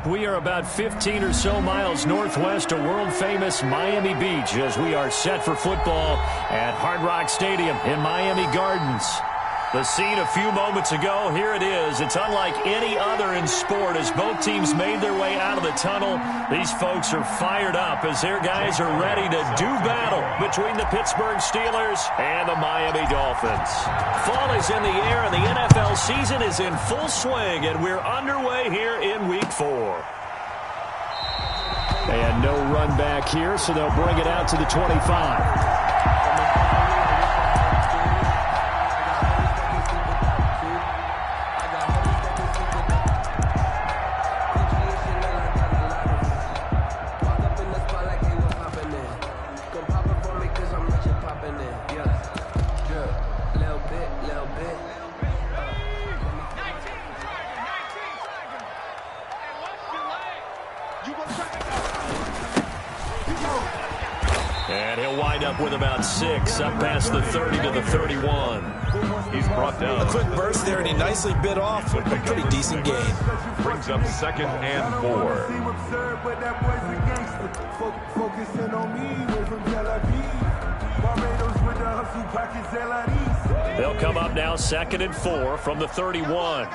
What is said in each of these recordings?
We are about 15 or so miles northwest of world-famous Miami Beach as we are set for football at Hard Rock Stadium in Miami Gardens. The scene a few moments ago, here it is. It's unlike any other in sport as both teams made their way out of the tunnel. These folks are fired up as their guys are ready to do battle between the Pittsburgh Steelers and the Miami Dolphins. Fall is in the air and the NFL season is in full swing, and we're underway here in Week 4. And no run back here, so they'll bring it out to the 25. And he'll wind up with about 6, up past the 30 to the 31. He's brought down. A quick burst there, and he nicely bit off a pretty decent gain. Brings up 2nd and 4. They'll come up now 2nd and 4 from the 31.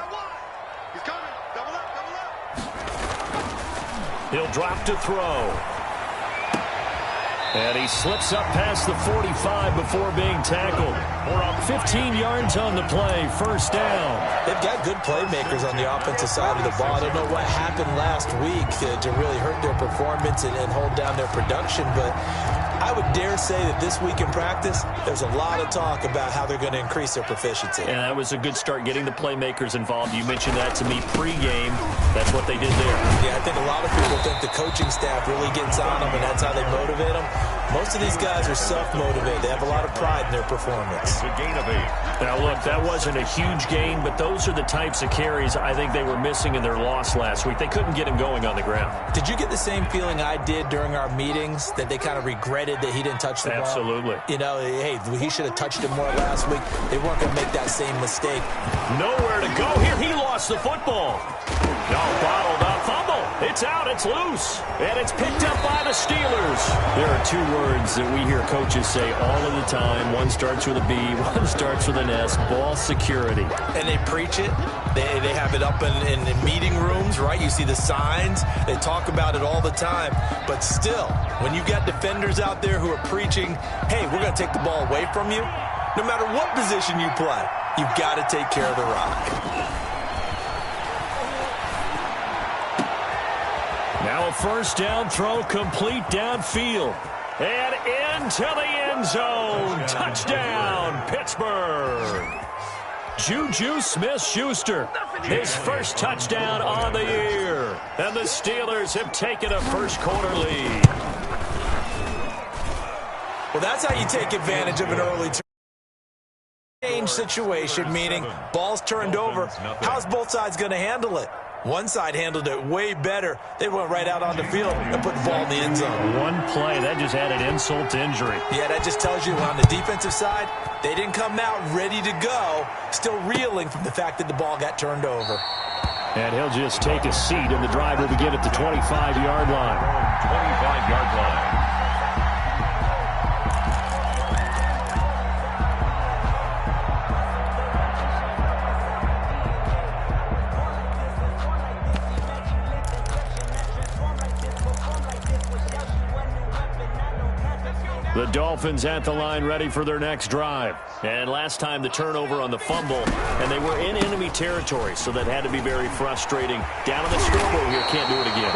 He'll drop to throw. And he slips up past the 45 before being tackled. 15 yards on the play, first down. They've got good playmakers on the offensive side of the ball. I don't know what happened last week to really hurt their performance and hold down their production, but I would dare say that this week in practice, there's a lot of talk about how they're going to increase their proficiency. And that was a good start, getting the playmakers involved. You mentioned that to me pregame. That's what they did there. Yeah, I think a lot of people think the coaching staff really gets on them, and that's how they motivate them. Most of these guys are self-motivated. They have a lot of pride in their performance. A gain of 8. Now, look, that wasn't a huge gain, but those are the types of carries I think they were missing in their loss last week. They couldn't get him going on the ground. Did you get the same feeling I did during our meetings, that they kind of regretted that he didn't touch the ball? Absolutely. You know, hey, he should have touched it more last week. They weren't going to make that same mistake. Nowhere to go here. He lost the football. No, bottled up. Fumble. It's out. It's loose. And it's picked up by the Steelers. There are 2 words that we hear coaches say all of the time. One starts with a B, one starts with an S. Ball security. And they preach it. They have it up in meeting rooms, right? You see the signs. They talk about it all the time. But still, when you've got defenders out there who are preaching, hey, we're going to take the ball away from you, no matter what position you play, you've got to take care of the rock. Now a first down throw complete downfield. And into the end zone. Touchdown, Pittsburgh. Juju Smith-Schuster, his first touchdown on the year. And the Steelers have taken a first-quarter lead. Well, that's how you take advantage of an early change situation, meaning ball's turned over. How's both sides going to handle it? One side handled it way better. They went right out on the field and put the ball in the end zone. One play, that just added insult to injury. Yeah, that just tells you on the defensive side, they didn't come out ready to go, still reeling from the fact that the ball got turned over. And he'll just take a seat, and the drive will begin at the 25-yard line. 25-yard line. The Dolphins at the line ready for their next drive. And last time the turnover on the fumble, and they were in enemy territory, so that had to be very frustrating. Down on the scoreboard here, can't do it again.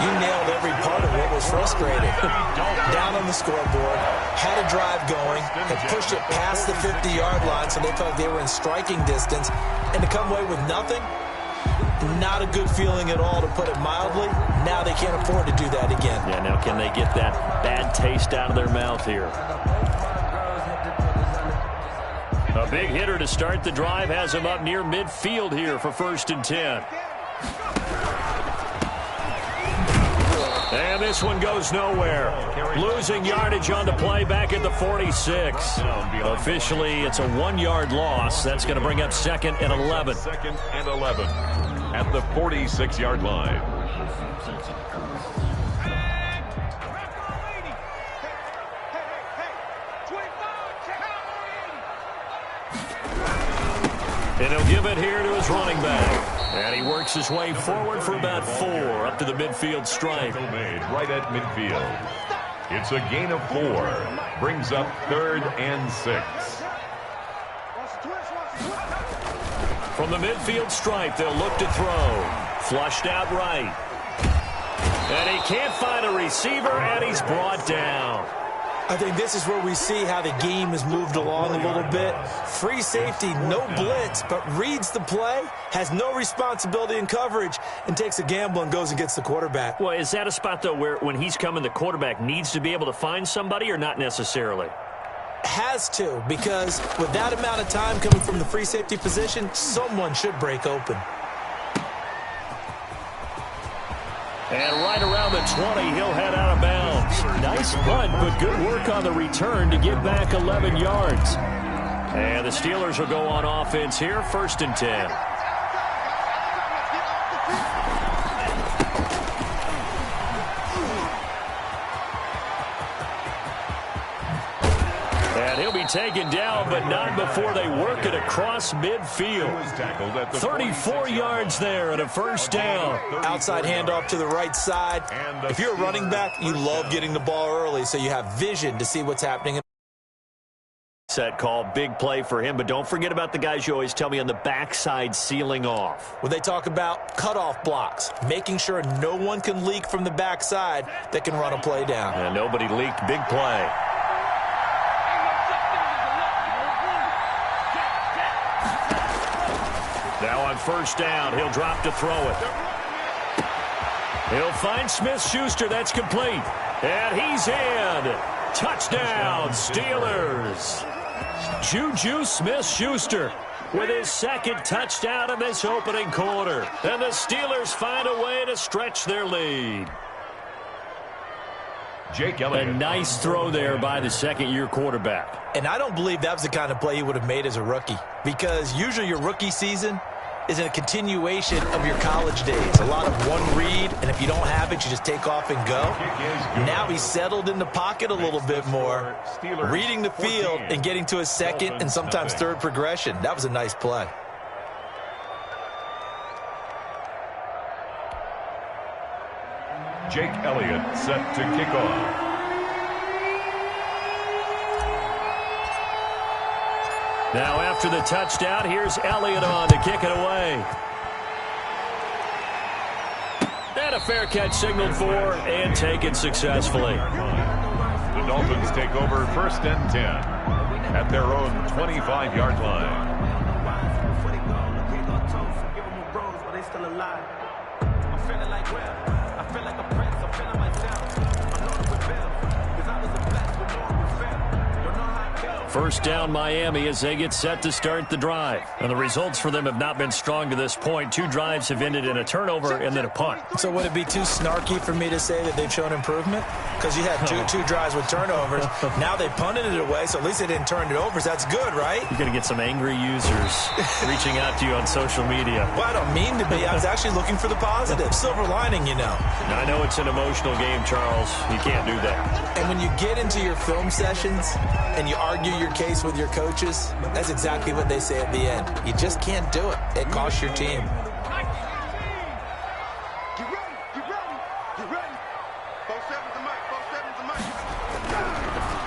You nailed every part of what was frustrating. Down on the scoreboard, had a drive going, had pushed it past the 50-yard line, so they felt they were in striking distance, and to come away with nothing, not a good feeling at all, to put it mildly. Now they can't afford to do that again. Yeah, now can they get that bad taste out of their mouth here? A big hitter to start the drive has him up near midfield here for 1st and 10. And this one goes nowhere. Losing yardage on the play back at the 46. Officially, it's a 1-yard loss. That's going to bring up 2nd and 11. 2nd and 11 at the 46-yard line. And he'll give it here to his running back. And he works his way forward for about 4 up to the midfield stripe. Made right at midfield. It's a gain of 4. Brings up 3rd and 6. From the midfield stripe, they'll look to throw. Flushed out right. And he can't find a receiver, and he's brought down. I think this is where we see how the game has moved along a little bit. Free safety, no blitz, but reads the play, has no responsibility in coverage, and takes a gamble and goes and gets the quarterback. Well, is that a spot, though, where when he's coming, the quarterback needs to be able to find somebody or not necessarily? Has to, because with that amount of time coming from the free safety position, someone should break open. And right around the 20, he'll head out of bounds. Nice punt, but good work on the return to get back 11 yards. And the Steelers will go on offense here, 1st and 10. And he'll be taken down, but not before they work it across midfield. 34 yards there and a 1st down. Outside handoff to the right side. If you're a running back, you love getting the ball early so you have vision to see what's happening. Set call, big play for him, but don't forget about the guys you always tell me on the backside sealing off. When they talk about cutoff blocks, making sure no one can leak from the backside that can run a play down. And nobody leaked, big play. Now on 1st down, he'll drop to throw it. He'll find Smith-Schuster. That's complete. And he's in. Touchdown, Steelers. Juju Smith-Schuster with his 2nd touchdown in this opening quarter. And the Steelers find a way to stretch their lead. Jake Elliott. A nice throw there by the 2nd-year quarterback. And I don't believe that was the kind of play he would have made as a rookie, because usually your rookie season is a continuation of your college days. A lot of one read, and if you don't have it, you just take off and go. Now he's settled in the pocket a little bit more, reading the field and getting to his 2nd and sometimes 3rd progression. That was a nice play. Jake Elliott set to kick off. Now after the touchdown, here's Elliott on to kick it away. And a fair catch signaled for and taken successfully. The Dolphins take over 1st and 10 at their own 25-yard line. First down, Miami, as they get set to start the drive. And the results for them have not been strong to this point. 2 drives have ended in a turnover and then a punt. So would it be too snarky for me to say that they've shown improvement? Because you had two drives with turnovers. Now they punted it away, so at least they didn't turn it over. So that's good, right? You're going to get some angry users reaching out to you on social media. Well, I don't mean to be. I was actually looking for the positive. Silver lining, you know. Now, I know it's an emotional game, Charles. You can't do that. And when you get into your film sessions and you argue your case with your coaches, that's exactly what they say at the end. You just can't do it. It costs your team.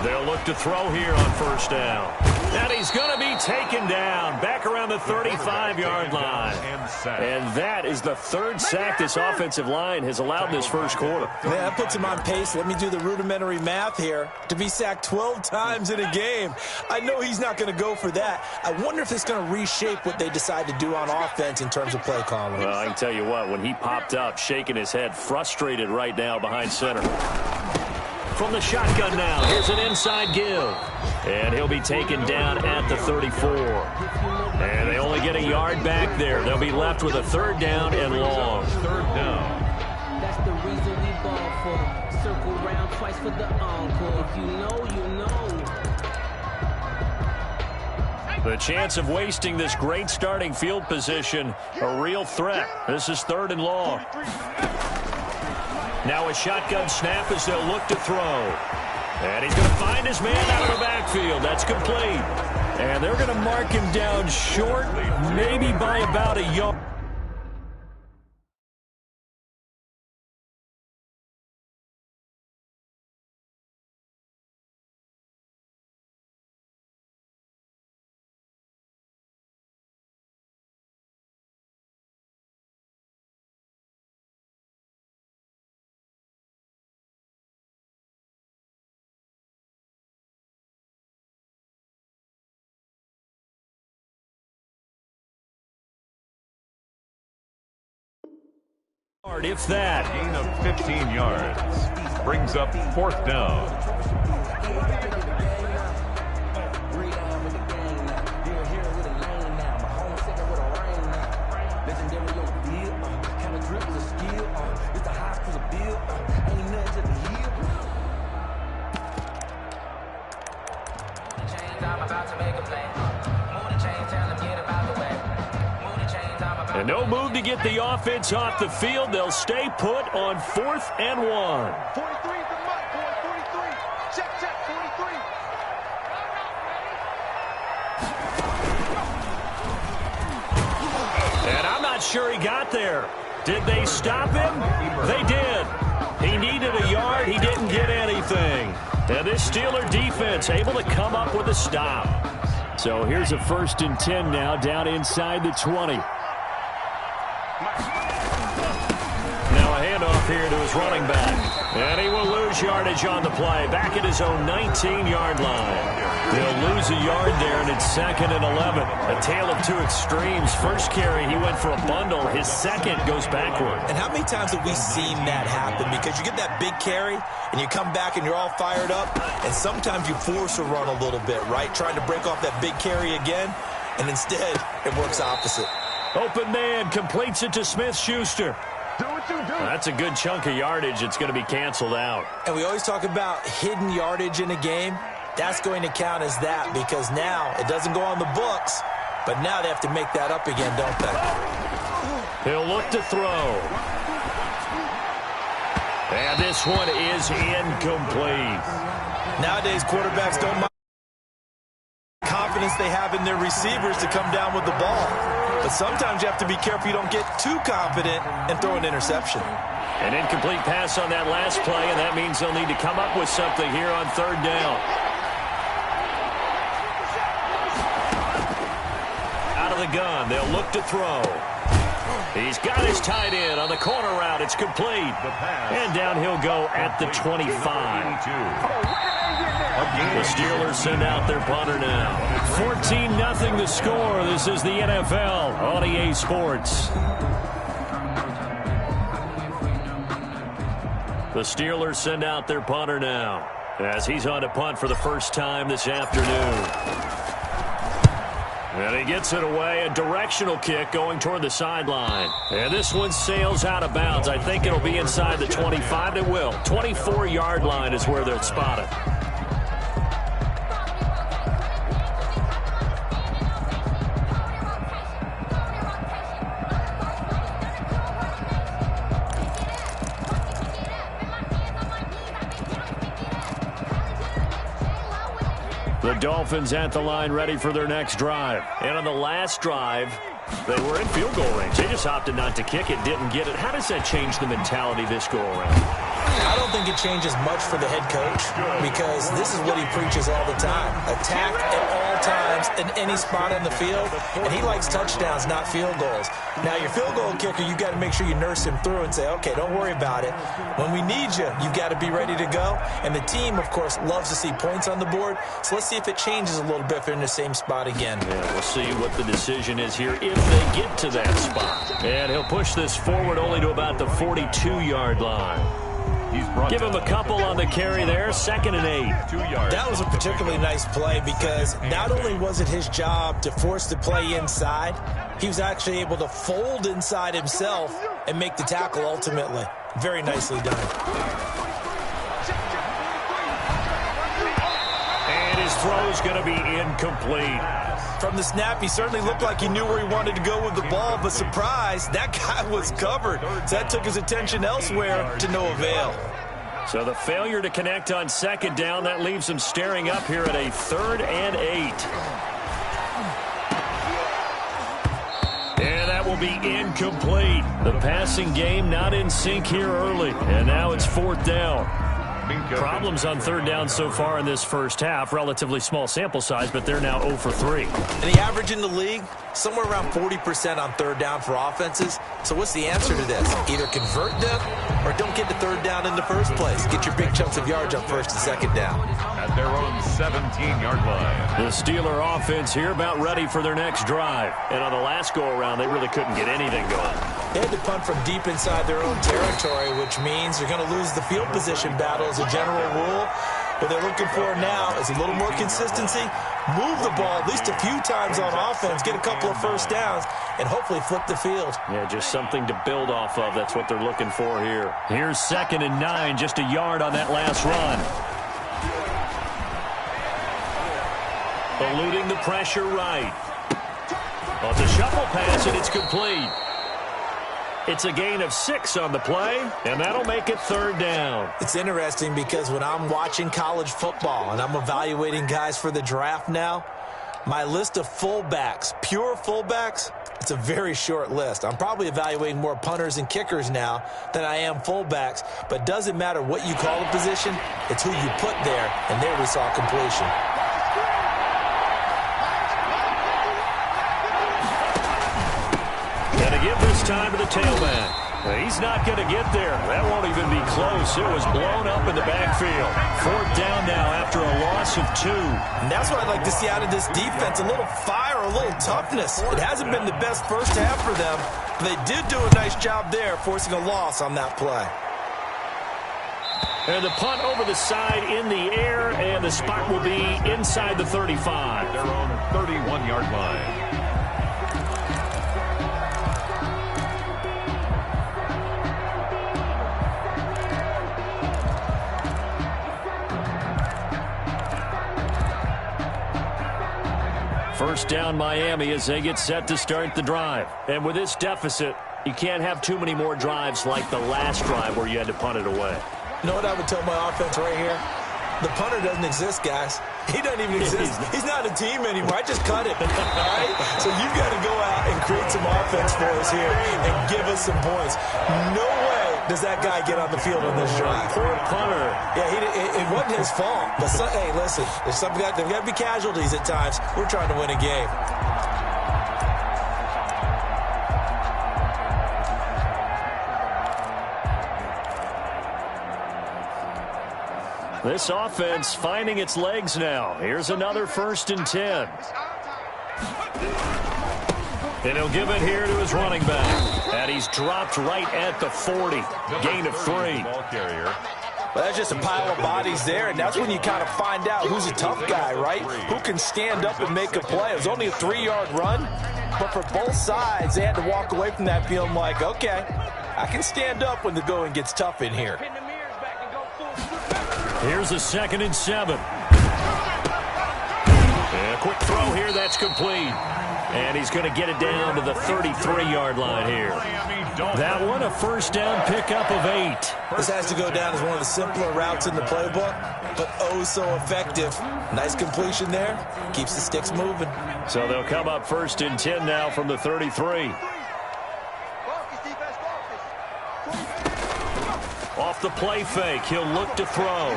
They'll look to throw here on 1st down. And he's going to be taken down back around the 35-yard line. And that is the 3rd sack this offensive line has allowed in this 1st quarter. Yeah, that puts him on pace. Let me do the rudimentary math here. To be sacked 12 times in a game, I know he's not going to go for that. I wonder if it's going to reshape what they decide to do on offense in terms of play calling. Well, I can tell you what, when he popped up, shaking his head, frustrated right now behind center. From the shotgun now, here's an inside give. And he'll be taken down at the 34. And they only get a yard back there. They'll be left with a 3rd down and long. 3rd down. That's the reason we ball for. Circle round twice for the encore. If you know, you know. The chance of wasting this great starting field position, a real threat. This is 3rd and long. Now a shotgun snap as they'll look to throw. And he's going to find his man out of the backfield. That's complete. And they're going to mark him down short, maybe by about a yard. If that. Gain of 15 yards. Brings up 4th down. And no move to get the offense off the field. They'll stay put on 4th and 1. 43 the mutt, boy. 43. Check, 43. And I'm not sure he got there. Did they stop him? They did. He needed a yard. He didn't get anything. And this Steeler defense able to come up with a stop. So here's a 1st and 10 now down inside the 20. Now a handoff here to his running back. And he will lose yardage on the play. Back at his own 19-yard line. They'll lose a yard there, and it's 2nd and 11. A tale of two extremes. First carry, he went for a bundle. His second goes backward. And how many times have we seen that happen? Because you get that big carry, and you come back and you're all fired up, and sometimes you force a run a little bit, right? Trying to break off that big carry again, and instead it works opposite. Open man completes it to Smith-Schuster. Do what you do. That's a good chunk of yardage. It's going to be canceled out. And we always talk about hidden yardage in a game. That's going to count as that because now it doesn't go on the books, but now they have to make that up again, don't they? He'll look to throw. And this one is incomplete. Nowadays, quarterbacks don't mind confidence they have in their receivers to come down with the ball. But sometimes you have to be careful you don't get too confident and throw an interception. An incomplete pass on that last play, and that means they'll need to come up with something here on 3rd down. Out of the gun, they'll look to throw. He's got his tight end on the corner route. It's complete. And down he'll go at the 25. The Steelers send out their punter now. 14-0 the score. This is the NFL on EA Sports. The Steelers send out their punter now as he's on to punt for the first time this afternoon. And he gets it away, a directional kick going toward the sideline. And this one sails out of bounds. I think it'll be inside the 25. It will. 24-yard line is where they're spotted. The Dolphins at the line ready for their next drive. And on the last drive, they were in field goal range. They just opted not to kick it, didn't get it. How does that change the mentality this go around? I don't think it changes much for the head coach because this is what he preaches all the time. Attack at all times in any spot on the field, and he likes touchdowns, not field goals. Now, your field goal kicker, you got to make sure you nurse him through and say, okay, don't worry about it. When we need you, you've got to be ready to go. And the team, of course, loves to see points on the board. So let's see if it changes a little bit if they're in the same spot again. Yeah, we'll see what the decision is here if they get to that spot. And he'll push this forward only to about the 42-yard line. Give him a couple on the carry there. 2nd and 8. 2 yards. That was a particularly nice play because not only was it his job to force the play inside, he was actually able to fold inside himself and make the tackle ultimately. Very nicely done. And his throw's going to be incomplete. From the snap, he certainly looked like he knew where he wanted to go with the ball, but surprise, that guy was covered. So that took his attention elsewhere to no avail. So the failure to connect on second down, that leaves him staring up here at a 3rd and 8. And that will be incomplete. The passing game not in sync here early, and now it's 4th down. Problems on 3rd down so far in this first half. Relatively small sample size, but they're now 0 for 3. And the average in the league, somewhere around 40% on 3rd down for offenses. So what's the answer to this? Either convert them or don't get to 3rd down in the first place. Get your big chunks of yards on 1st and 2nd down. At their own 17-yard line. The Steeler offense here about ready for their next drive. And on the last go-around, they really couldn't get anything going. They had to punt from deep inside their own territory, which means they're going to lose the field position battle as a general rule. What they're looking for now is a little more consistency, move the ball at least a few times on offense, get a couple of first downs, and hopefully flip the field. Yeah, just something to build off of. That's what they're looking for here. Here's 2nd and 9, just a yard on that last run. Eluding the pressure right. Off the shuffle pass, and it's complete. It's a gain of 6 on the play, and that'll make it 3rd down. It's interesting because when I'm watching college football and I'm evaluating guys for the draft now, my list of fullbacks, pure fullbacks, it's a very short list. I'm probably evaluating more punters and kickers now than I am fullbacks, but it doesn't matter what you call the position, it's who you put there, and there we saw completion. Give this time to the tailback. He's not going to get there. That won't even be close. It was blown up in the backfield. 4th down now after a loss of 2. And that's what I'd like to see out of this defense, a little fire, a little toughness. It hasn't been the best first half for them, but they did do a nice job there, forcing a loss on that play. And the punt over the side in the air, and the spot will be inside the 35. Their own 31-yard line. First down Miami as they get set to start the drive. And with this deficit, you can't have too many more drives like the last drive where you had to punt it away. You know what I would tell my offense right here? The punter doesn't exist, guys. He doesn't even exist. He's not a team anymore. I just cut it. All right? So you've got to go out and create some offense for us here and give us some points. No way does that guy get on the field on this drive. Poor punter. Yeah, it wasn't his fault. But, hey, listen, there's got to be casualties at times. We're trying to win a game. This offense finding its legs now. Here's another 1st and 10. And he'll give it here to his running back. And he's dropped right at the 40. Gain of 3. Ball carrier. Well, that's just a pile of bodies there, and that's when you kind of find out who's a tough guy, right? Who can stand up and make a play. It was only a 3-yard run, but for both sides, they had to walk away from that feeling like, okay, I can stand up when the going gets tough in here. Here's a 2nd and 7. And a quick throw here, that's complete. And he's going to get it down to the 33-yard line here. That one, a first down pickup of 8. This has to go down as one of the simpler routes in the playbook, but oh so effective. Nice completion there. Keeps the sticks moving. So they'll come up 1st and 10 now from the 33. Off the play fake, he'll look to throw.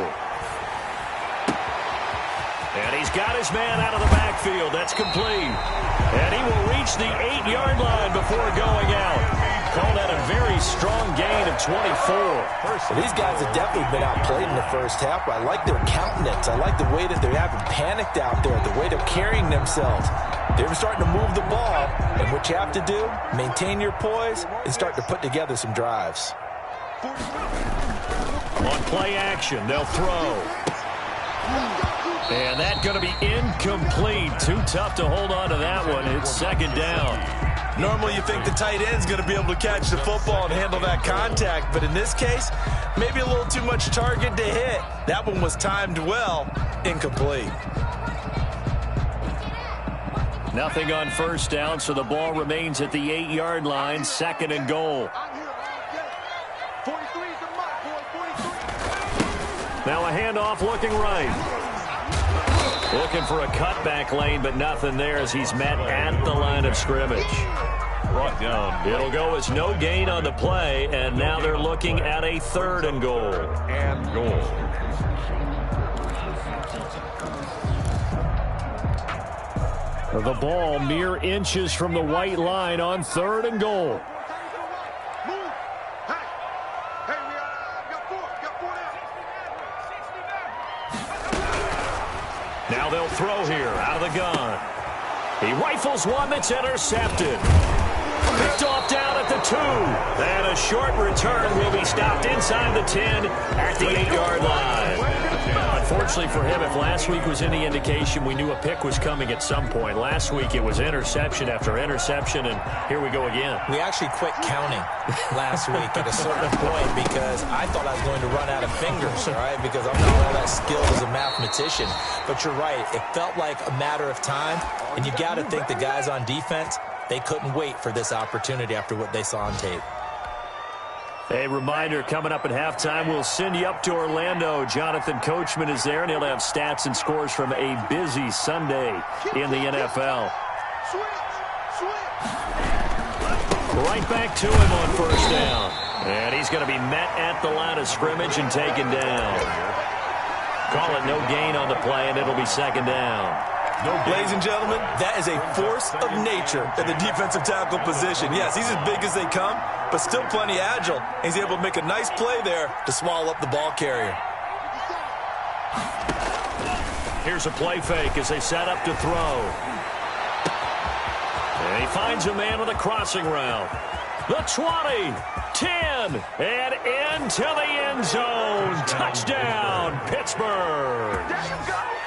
And he's got his man out of the backfield. That's complete. And he will reach the 8-yard line before going out. Call that a very strong gain of 24. Well, these guys have definitely been outplayed in the first half, but I like their countenance. I like the way that they haven't panicked out there, the way they're carrying themselves. They're starting to move the ball, and what you have to do, maintain your poise and start to put together some drives. On play action, they'll throw. And that's going to be incomplete. Too tough to hold on to that one. It's 2nd down. Normally you think the tight end's going to be able to catch the football and handle that contact, but in this case, maybe a little too much target to hit. That one was timed well. Incomplete. Nothing on first down, so the ball remains at the 8-yard line, 2nd and goal. Now a handoff looking right. Looking for a cutback lane, but nothing there as he's met at the line of scrimmage. Brought down. It'll go as no gain on the play, and now they're looking at a 3rd and goal. And goal. The ball mere inches from the white line on 3rd and goal. Now they'll throw here out of the gun. He rifles one that's intercepted. Picked off down at the 2. And a short return will be stopped inside the 10 at the 8-yard line. Unfortunately for him, if last week was any indication, we knew a pick was coming at some point. Last week it was interception after interception, and here we go again. We actually quit counting last week at a certain point because I thought I was going to run out of fingers, all right, because I'm not all that skilled as a mathematician. But you're right. It felt like a matter of time, and you got to think the guys on defense, they couldn't wait for this opportunity after what they saw on tape. A reminder, coming up at halftime, we'll send you up to Orlando. Jonathan Coachman is there, and he'll have stats and scores from a busy Sunday in the NFL. Right back to him on first down. And he's going to be met at the line of scrimmage and taken down. Call it no gain on the play, and it'll be 2nd down. Ladies and gentlemen, that is a force of nature in the defensive tackle position. Yes, he's as big as they come, but still plenty agile. He's able to make a nice play there to swallow up the ball carrier. Here's a play fake as they set up to throw. And he finds a man with a crossing route. The 20, 10, and into the end zone. Touchdown, Pittsburgh.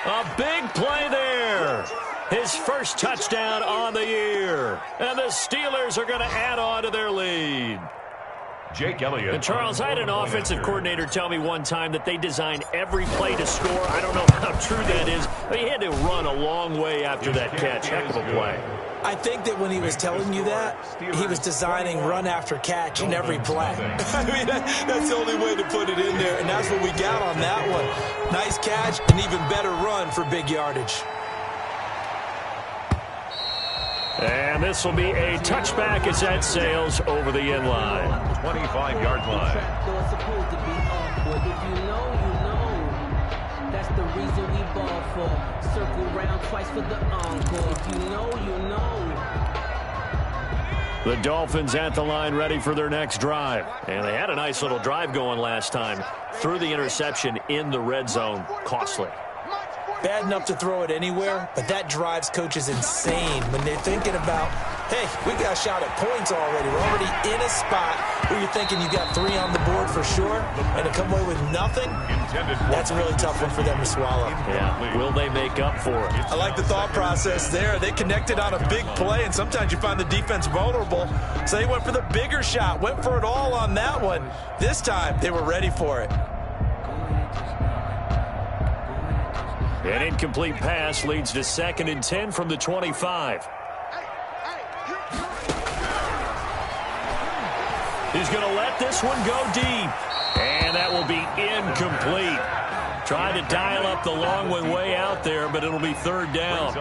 A big play there. His first touchdown on the year. And the Steelers are going to add on to their lead. Jake Elliott. And Charles, I had an offensive coordinator tell me one time that they design every play to score. I don't know how true that is, but he had to run a long way after that catch. Heck of a play. I think that when he was telling you that, he was designing run after catch in every play. I mean, that's the only way to put it in there, and that's what we got on that one. Nice catch, and even better run for big yardage. And this will be a touchback as that sails over the end line. 25-yard line. That's the reason we ball for. Circle round twice for the encore. If you know, you know. The Dolphins at the line ready for their next drive. And they had a nice little drive going last time. Threw the interception in the red zone. Costly. Bad enough to throw it anywhere, but that drives coaches insane when they're thinking about, hey, we got a shot at points already. We're already in a spot where you're thinking you got 3 on the board for sure, and to come away with nothing, that's a really tough one for them to swallow. Yeah, will they make up for it? I like the thought process there. They connected on a big play, and sometimes you find the defense vulnerable, so they went for the bigger shot, went for it all on that one. This time, they were ready for it. An incomplete pass leads to 2nd and 10 from the 25. He's going to let this one go deep. And that will be incomplete. Trying to dial up the long one way out there, but it'll be 3rd down.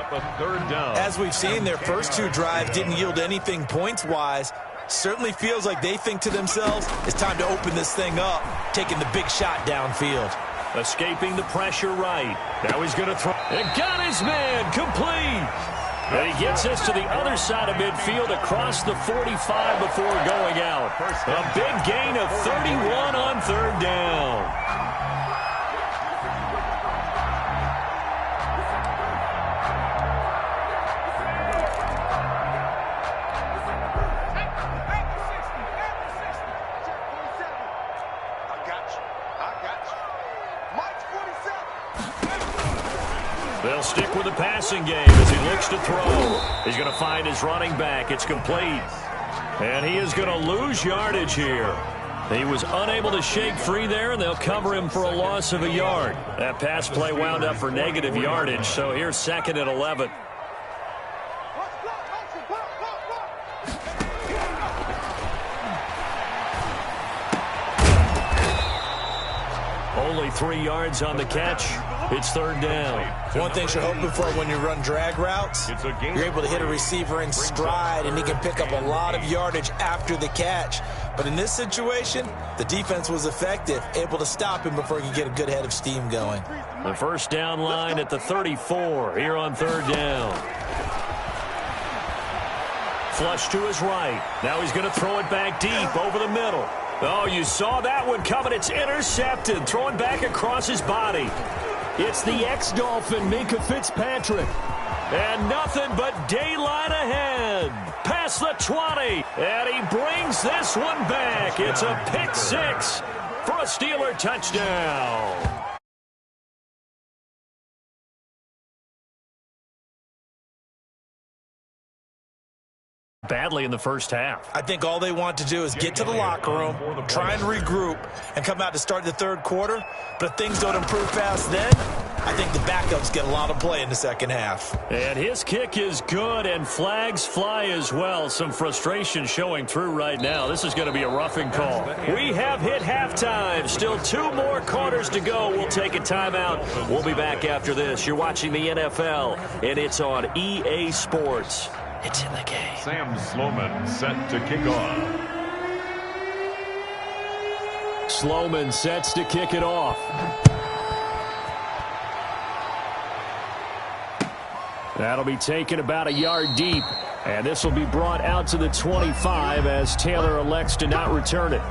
As we've seen, their first 2 drives didn't yield anything points-wise. Certainly feels like they think to themselves, it's time to open this thing up, taking the big shot downfield. Escaping the pressure right. Now he's going to throw. And got his man complete. And he gets us to the other side of midfield across the 45 before going out. A big gain of 31 on 3rd down. They'll stick with the passing game as he looks to throw. He's going to find his running back. It's complete. And he is going to lose yardage here. He was unable to shake free there, and they'll cover him for a loss of a yard. That pass play wound up for negative yardage, so here's 2nd and 11. Only 3 yards on the catch. It's third down. One thing you're hoping for when you run drag routes, you're able to hit a receiver in stride, and he can pick up a lot of yardage after the catch. But in this situation, the defense was effective, able to stop him before he could get a good head of steam going. The first down line at the 34 here on third down. Flush to his right. Now he's going to throw it back deep over the middle. Oh, you saw that one coming. It's intercepted. Throwing back across his body. It's the ex-Dolphin, Minkah Fitzpatrick. And nothing but daylight ahead. Past the 20. And he brings this one back. It's a pick six for a Steeler touchdown. Badly in the first half. I think all they want to do is get to the locker room, try and regroup, and come out to start the third quarter. But if things don't improve fast then, I think the backups get a lot of play in the second half. And his kick is good, and flags fly as well. Some frustration showing through right now. This is going to be a roughing call. We have hit halftime. Still 2 more quarters to go. We'll take a timeout. We'll be back after this. You're watching the NFL, and it's on EA Sports. It's in the game. Sam Sloman set to kick off. Sloman sets to kick it off. That'll be taken about a yard deep. And this will be brought out to the 25 as Taylor elects to not return it.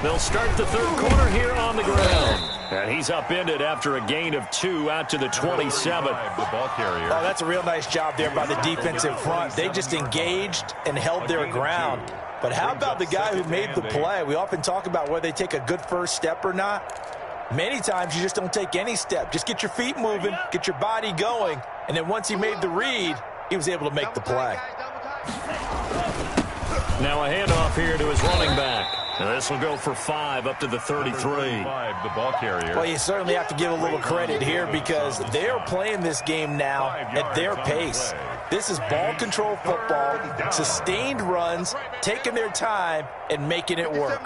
They'll start the third quarter here on the ground. And he's upended after a gain of 2 out to the 27. The ball carrier. Oh, that's a real nice job there by the defensive front. They just engaged and held their ground. But how about the guy who made the play? We often talk about whether they take a good first step or not. Many times you just don't take any step. Just get your feet moving, get your body going, and then once he made the read, he was able to make the play. Now a handoff here to his running back. And this will go for 5 up to the 33. 5, the ball carrier. Well, you certainly have to give a little credit here because they're playing this game now at their pace. This is ball control football, sustained runs, taking their time, and making it work.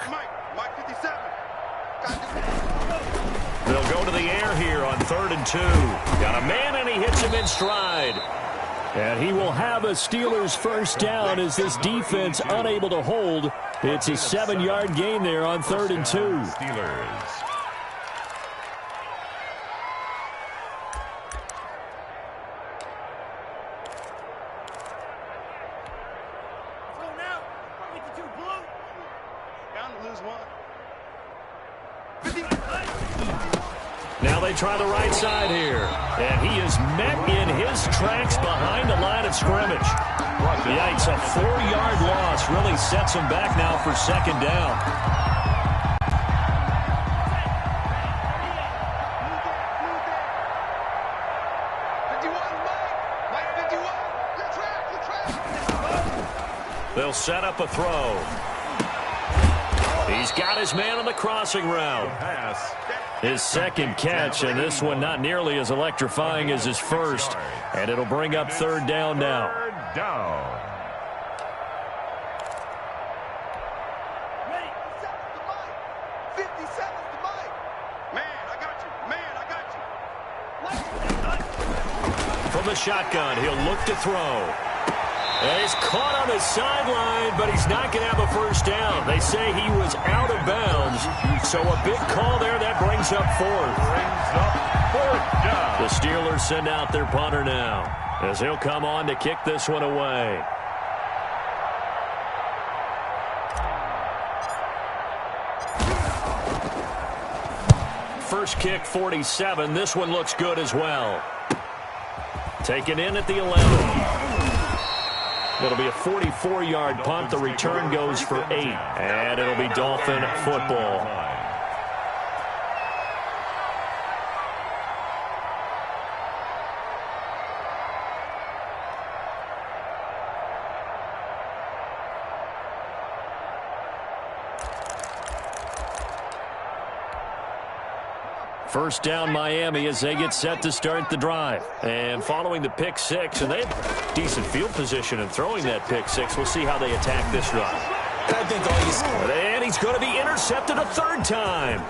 They'll go to the air here on 3rd and 2. Got a man, and he hits him in stride. And he will have a Steelers first down as this defense unable to hold. It's a 7-yard gain there on 3rd and 2. Steelers. Now they try the right side here. And he is met in his tracks behind the line of scrimmage. Yikes, a 4-yard loss really sets him back now for 2nd down. They'll set up a throw. He's got his man on the crossing route. His 2nd catch, and this one not nearly as electrifying as his first. And it'll bring up 3rd down now. 3rd down. From the shotgun, he'll look to throw. And he's caught on the sideline, but he's not going to have a first down. They say he was out of bounds. So a big call there. That brings up 4th. The Steelers send out their punter now as he'll come on to kick this one away. First kick, 47. This one looks good as well. Taken in at the 11. It'll be a 44-yard punt. The return goes for 8. And it'll be Dolphin football. First down Miami as they get set to start the drive. And following the pick six, and they have decent field position in throwing that pick six. We'll see how they attack this drive. I think all you see. And he's going to be intercepted a third time.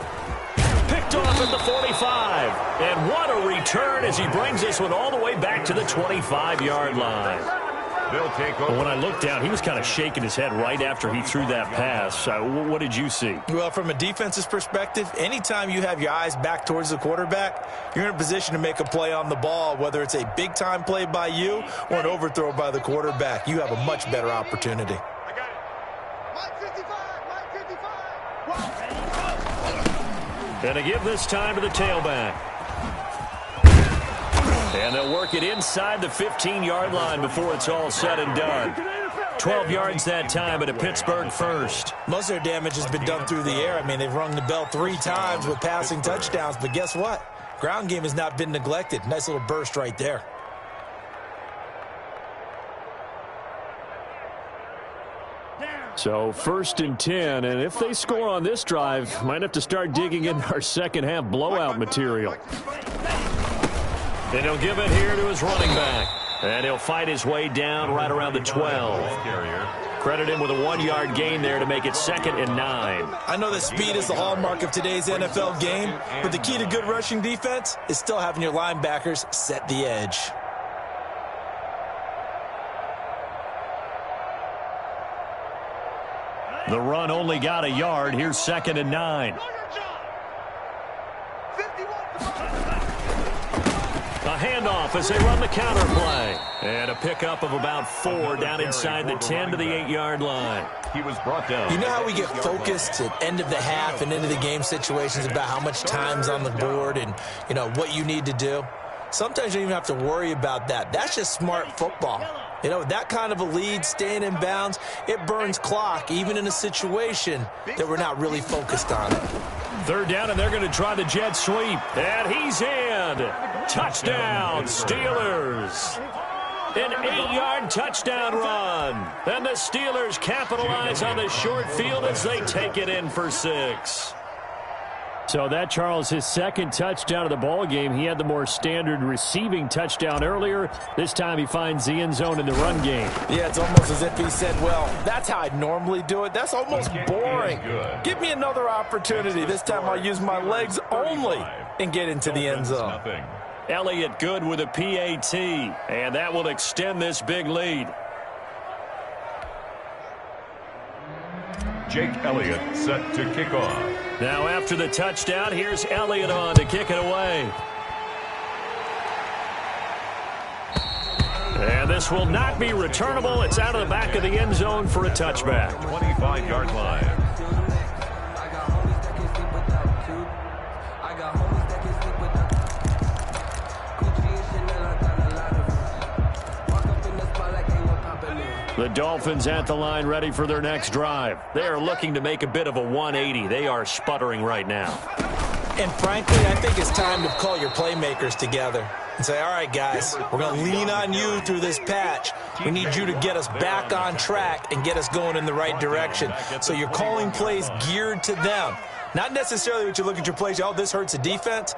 Picked off at the 45. And what a return as he brings this one all the way back to the 25-yard line. They'll take over. When I looked down, he was kind of shaking his head right after he threw that pass. What did you see? Well, from a defense's perspective, anytime you have your eyes back towards the quarterback, you're in a position to make a play on the ball, whether it's a big-time play by you or an overthrow by the quarterback. You have a much better opportunity. I got it. Mike 55. And to give this time to the tailback. And they'll work it inside the 15-yard line before it's all said and done. 12 yards that time at a Pittsburgh first. Most of their damage has been done through the air. I mean, they've rung the bell 3 times with passing touchdowns, but guess what? Ground game has not been neglected. Nice little burst right there. So 1st and 10, and if they score on this drive, might have to start digging in our second half blowout material. And he'll give it here to his running back. And he'll fight his way down right around the 12. Credit him with a 1-yard gain there to make it 2nd and 9. I know that speed is the hallmark of today's NFL game, but the key to good rushing defense is still having your linebackers set the edge. The run only got a yard. Here's 2nd and 9. A handoff as they run the counter play. And a pickup of about 4 down inside the 10 to the 8-yard line. He was brought down. You know how we get focused at end of the half and into the game situations about how much time's on the board and, you know, what you need to do? Sometimes you don't even have to worry about that. That's just smart football. You know, that kind of a lead, staying in bounds, it burns clock, even in a situation that we're not really focused on. 3rd down, and they're going to try the jet sweep. And he's in. Touchdown, Steelers. An 8-yard touchdown run. And the Steelers capitalize on the short field as they take it in for 6. So that, Charles, his 2nd touchdown of the ball game. He had the more standard receiving touchdown earlier. This time he finds the end zone in the run game. Yeah, it's almost as if he said, well, that's how I'd normally do it. That's almost boring. Give me another opportunity. This time I'll use my legs only and get into the end zone. Elliott good with a PAT, and that will extend this big lead. Jake Elliott set to kick off. Now after the touchdown, here's Elliott on to kick it away. And this will not be returnable. It's out of the back of the end zone for a touchback. 25-yard line. The Dolphins at the line ready for their next drive. They are looking to make a bit of a 180. They are sputtering right now. And frankly, I think it's time to call your playmakers together and say, all right, guys, we're going to lean on you through this patch. We need you to get us back on track and get us going in the right direction. So you're calling plays geared to them. Not necessarily what you look at your plays, oh, this hurts the defense.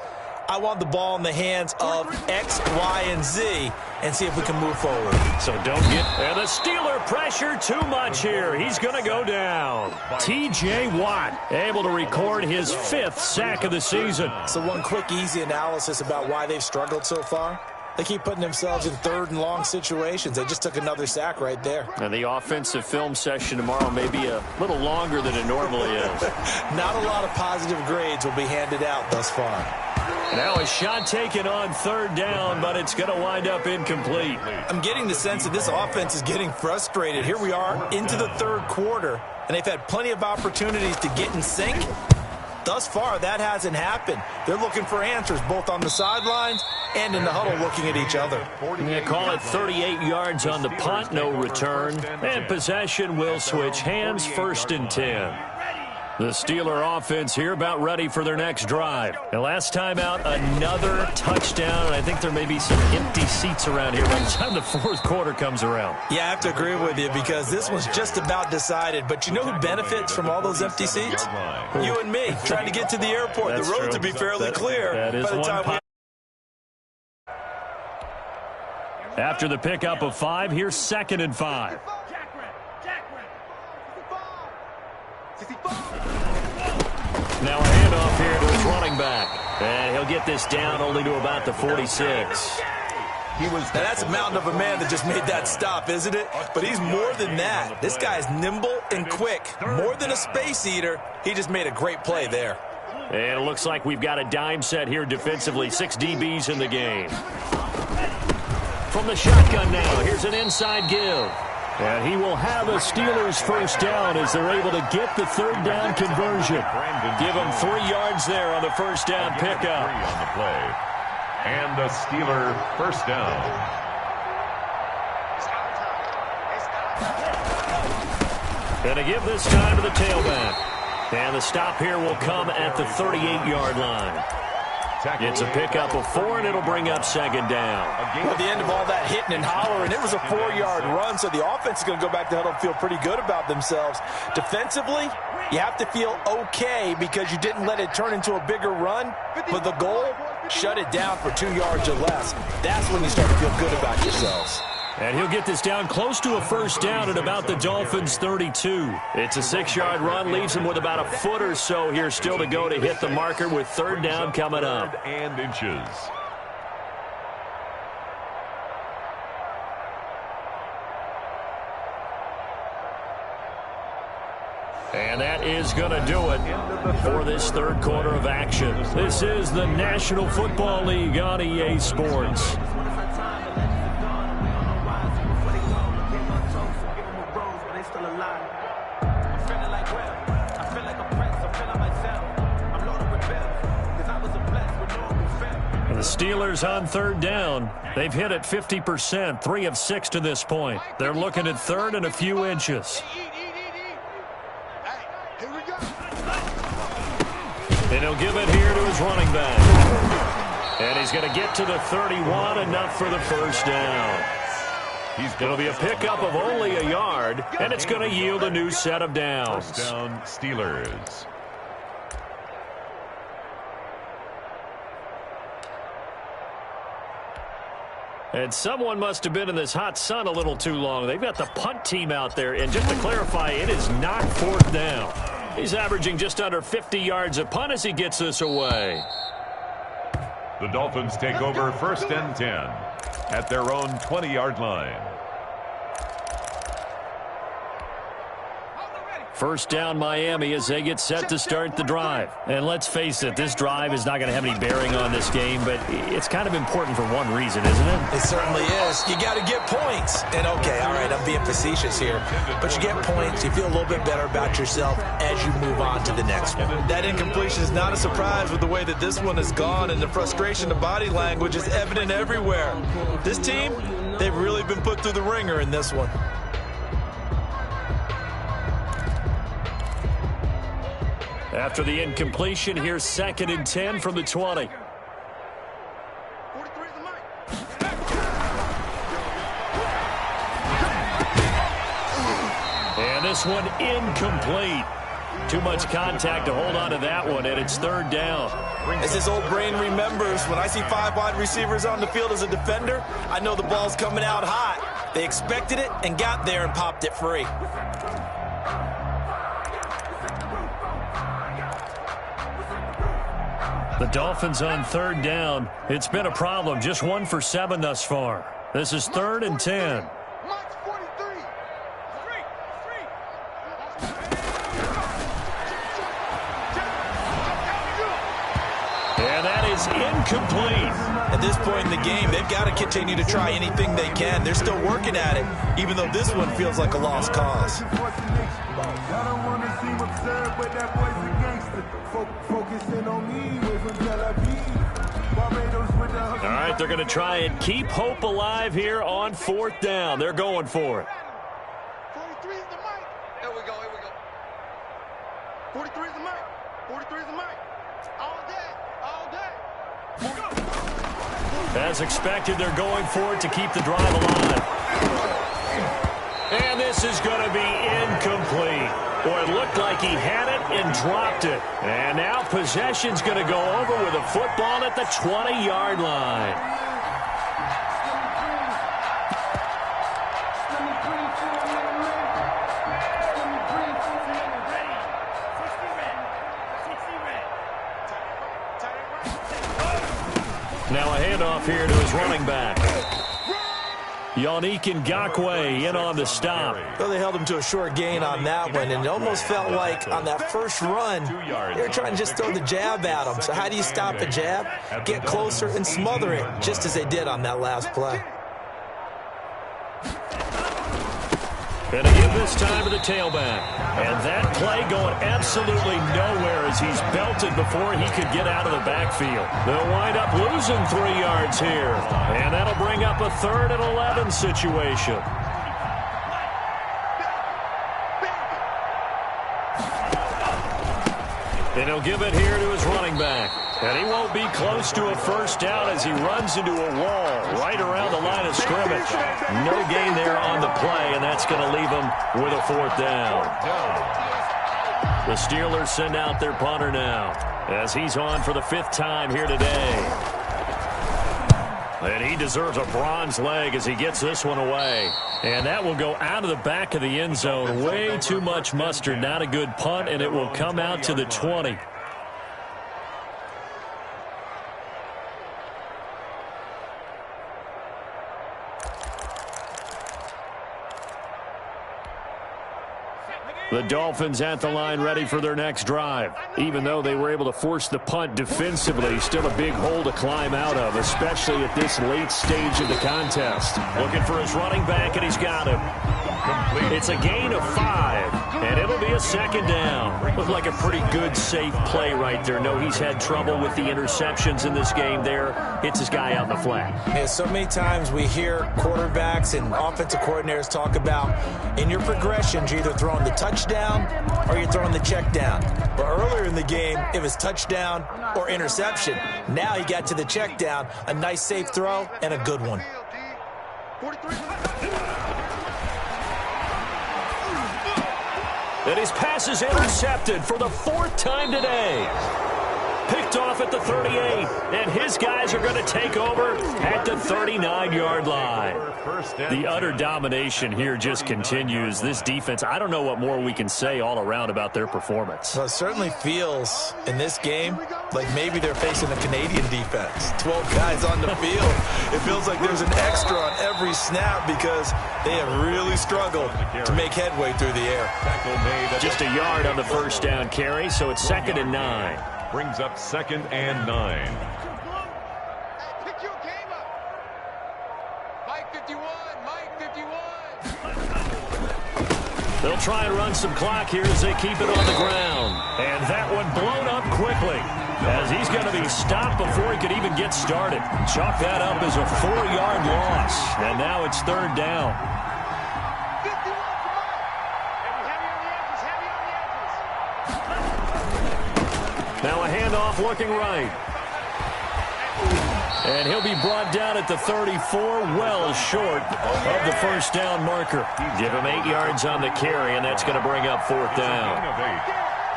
I want the ball in the hands of X, Y, and Z and see if we can move forward. So don't get... And the Steeler pressure too much here. He's going to go down. T.J. Watt able to record his 5th sack of the season. So one quick, easy analysis about why they've struggled so far. They keep putting themselves in 3rd and long situations. They just took another sack right there. And the offensive film session tomorrow may be a little longer than it normally is. Not a lot of positive grades will be handed out thus far. Now a shot taken on 3rd down, but it's going to wind up incomplete. I'm getting the sense that this offense is getting frustrated. Here we are into the 3rd quarter, and they've had plenty of opportunities to get in sync. Thus far, that hasn't happened. They're looking for answers both on the sidelines and in the huddle looking at each other. They call it 38 yards on the punt, no return. And possession will switch hands, 1st and 10. The Steeler offense here about ready for their next drive. The last time out, another touchdown, and I think there may be some empty seats around here by the time the fourth quarter comes around. Yeah, I have to agree with you because this one's just about decided. But you know who benefits from all those empty seats? You and me, trying to get to the airport. The roads will be fairly clear by the time After the pickup of 5, here's 2nd and 5. Now a handoff here to his running back. And he'll get this down only to about the 46. Now that's a mountain of a man that just made that stop, isn't it? But he's more than that. This guy is nimble and quick. More than a space eater. He just made a great play there. And it looks like we've got a dime set here defensively. 6 DBs in the game. From the shotgun now, here's an inside give. And he will have a Steelers first down as they're able to get the 3rd down conversion. Give him 3 yards there on the first down pickup. On the play. And a Steeler first down. And to give this time to the tailback. And the stop here will come at the 38-yard line. It's a pickup of 4, and it'll bring up 2nd down. At the end of all that hitting and hollering, it was a 4-yard run, so the offense is going to go back to huddle and feel pretty good about themselves. Defensively, you have to feel okay because you didn't let it turn into a bigger run, but the goal, shut it down for 2 yards or less. That's when you start to feel good about yourselves. And he'll get this down close to a first down at about the Dolphins' 32. It's a 6-yard run, leaves him with about a foot or so here still to go to hit the marker with 3rd down coming up. 3rd and inches. And that is going to do it for this 3rd quarter of action. This is the National Football League on EA Sports. The Steelers on 3rd down. They've hit it 50%, 3 of 6 to this point. They're looking at 3rd and a few inches. And he'll give it here to his running back. And he's going to get to the 31, enough for the first down. It'll be a pickup of only a yard, and it's going to yield a new set of downs. First down, Steelers. And someone must have been in this hot sun a little too long. They've got the punt team out there. And just to clarify, it is not 4th down. He's averaging just under 50 yards a punt as he gets this away. The Dolphins take over 1st and 10 at their own 20-yard line. First down Miami as they get set to start the drive. And let's face it, this drive is not going to have any bearing on this game, but it's kind of important for one reason, isn't it? It certainly is. You got to get points. And okay, all right, I'm being facetious here, but you get points, you feel a little bit better about yourself as you move on to the next one. That incompletion is not a surprise with the way that this one has gone, and the frustration of body language is evident everywhere. This team, they've really been put through the ringer in this one. After the incompletion, here's 2nd and 10 from the 20. And this one incomplete. Too much contact to hold on to that one, and it's 3rd down. As his old brain remembers, when I see 5 wide receivers on the field as a defender, I know the ball's coming out hot. They expected it and got there and popped it free. The Dolphins on 3rd down. It's been a problem. Just 1 for 7 thus far. This is 3rd and 10. And that is incomplete. At this point in the game, they've got to continue to try anything they can. They're still working at it, even though this one feels like a lost cause. All right, they're going to try and keep hope alive here on 4th down. They're going for it. 43 is the mic. 43 is the mic. All day. All day. As expected, they're going for it to keep the drive alive. And this is going to be incomplete. Boy, it looked like he had it and dropped it. And now possession's going to go over with a football at the 20-yard line. Now a handoff here to his running back. Yannick Ngakoue in on the stop. Well, they held him to a short gain on that one, and it almost felt like on that first run, they were trying to just throw the jab at him. So how do you stop a jab? Get closer and smother it, just as they did on that last play. And to give this time to the tailback. And that play going absolutely nowhere as he's belted before he could get out of the backfield. They'll wind up losing 3 yards here. And that'll bring up a 3rd and 11 situation. And he'll give it here to his running back. And he won't be close to a first down as he runs into a wall right around the line of scrimmage. No gain there on the play, and that's going to leave him with a 4th down. The Steelers send out their punter now as he's on for the 5th time here today. And he deserves a bronze leg as he gets this one away. And that will go out of the back of the end zone. Way too much mustard. Not a good punt, and it will come out to the 20. The Dolphins at the line ready for their next drive. Even though they were able to force the punt defensively, still a big hole to climb out of, especially at this late stage of the contest. Looking for his running back, and he's got him. It's a gain of 5, and it'll be a 2nd down. Looked like a pretty good, safe play right there. No, he's had trouble with the interceptions in this game there. Hits his guy out in the flat. Yeah, so many times we hear quarterbacks and offensive coordinators talk about in your progressions, you're either throwing the touchdown or you're throwing the check down. But earlier in the game, it was touchdown or interception. Now he got to the check down, a nice safe throw, and a good one. And his pass is intercepted for the 4th time today. Picked off at the 38, and his guys are going to take over at the 39-yard line. The utter domination here just continues. This defense, I don't know what more we can say all around about their performance. Well, it certainly feels in this game like maybe they're facing a Canadian defense. 12 guys on the field. It feels like there's an extra on every snap because they have really struggled to make headway through the air. Just a yard on the first down carry, so it's 2nd and 9. Brings up 2nd and 9. Pick your game up. Mike 51. Mike 51. They'll try and run some clock here as they keep it on the ground. And that one blown up quickly as he's going to be stopped before he could even get started. Chalk that up as a 4-yard loss. And now it's 3rd down. 51 for Mike. Heavy on the edges. Heavy on the edges. Now a handoff looking right. And he'll be brought down at the 34, well short of the first down marker. Give him 8 yards on the carry, and that's going to bring up 4th down.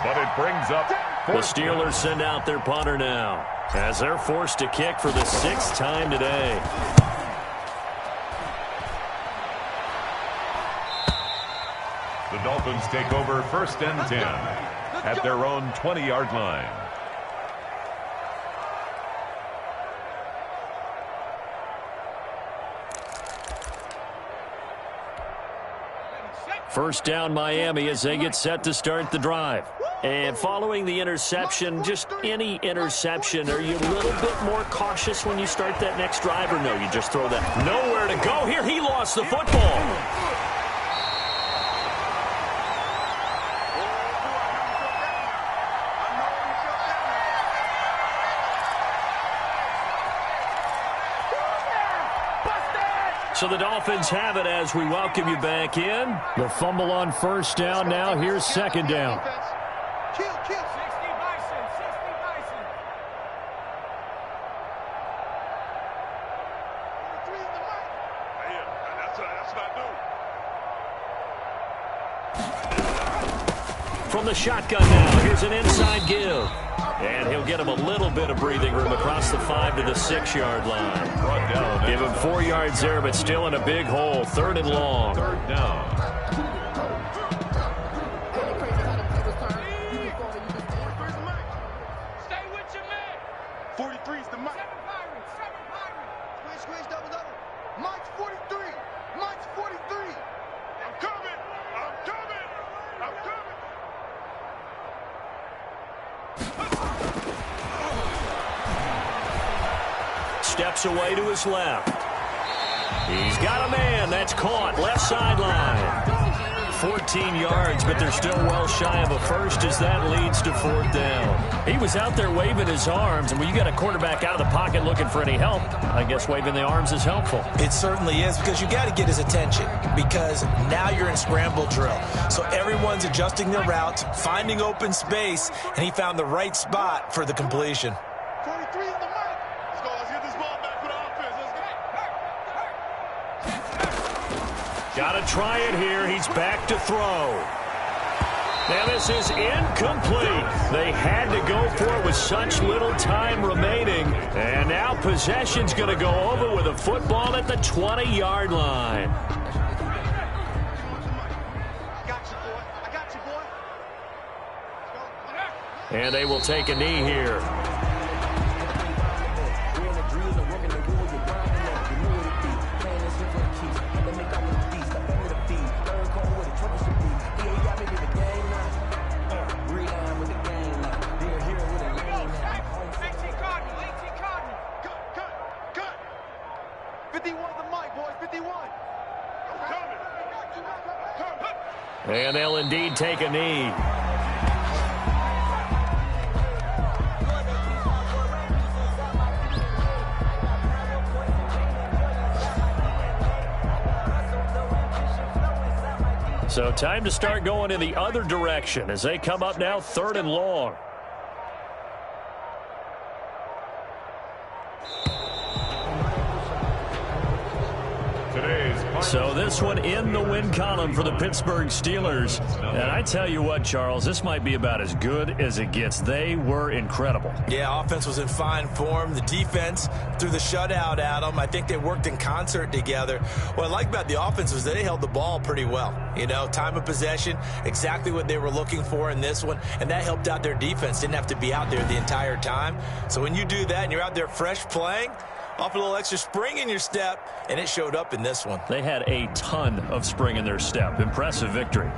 But it brings up The Steelers send out their punter now as they're forced to kick for the 6th time today. The Dolphins take over 1st and 10 at their own 20-yard line. First down Miami as they get set to start the drive. And following the interception, just any interception, are you a little bit more cautious when you start that next drive, or no, you just throw that? Nowhere to go here. He lost the football. So the Dolphins have it as we welcome you back in. The fumble on first down now. Here's 2nd down. Kill. kill. 60 Bison, 60 Bison. 43 is the mic. Yeah, that's what I do. From the shotgun now, here's an inside give. And he'll get him a little bit of breathing room across the 5 to the 6-yard line. Brought down. Give him 4 yards there, but still in a big hole. 3rd and long. 3rd down. Stay with your man. 43 is the mic. 7 Pirates, 7 Pirates. Squeeze, double. Mike's 43. Mike's 43. I'm coming. I'm coming. I'm coming. Steps away to his left. He's got a man. That's caught. Left sideline. 14 yards, but they're still well shy of a first as that leads to 4th down. He was out there waving his arms, and when you got a quarterback out of the pocket looking for any help, I guess waving the arms is helpful. It certainly is, because you got to get his attention, because now you're in scramble drill. So everyone's adjusting their routes, finding open space, and he found the right spot for the completion. 43 is the mic. Let's go. Let's get this ball back for the offense. Let's go. Got to try it here. He's back to throw. Now this is incomplete. They had to go for it with such little time remaining. And now possession's going to go over with a football at the 20-yard line. I got you, boy. I got you, boy. Let's go. And they will take a knee here. And they'll indeed take a knee. So time to start going in the other direction as they come up now 3rd and long. So this one in the win column for the Pittsburgh Steelers. And I tell you what, Charles, this might be about as good as it gets. They were incredible. Yeah, offense was in fine form. The defense threw the shutout at them. I think they worked in concert together. What I like about the offense was they held the ball pretty well. You know, time of possession, exactly what they were looking for in this one. And that helped out their defense. Didn't have to be out there the entire time. So when you do that and you're out there fresh playing, off a little extra spring in your step, and it showed up in this one. They had a ton of spring in their step. Impressive victory.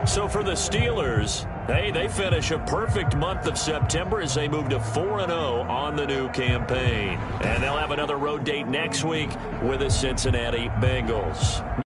So for the Steelers, hey, they finish a perfect month of September as they move to 4-0 on the new campaign. And they'll have another road date next week with the Cincinnati Bengals.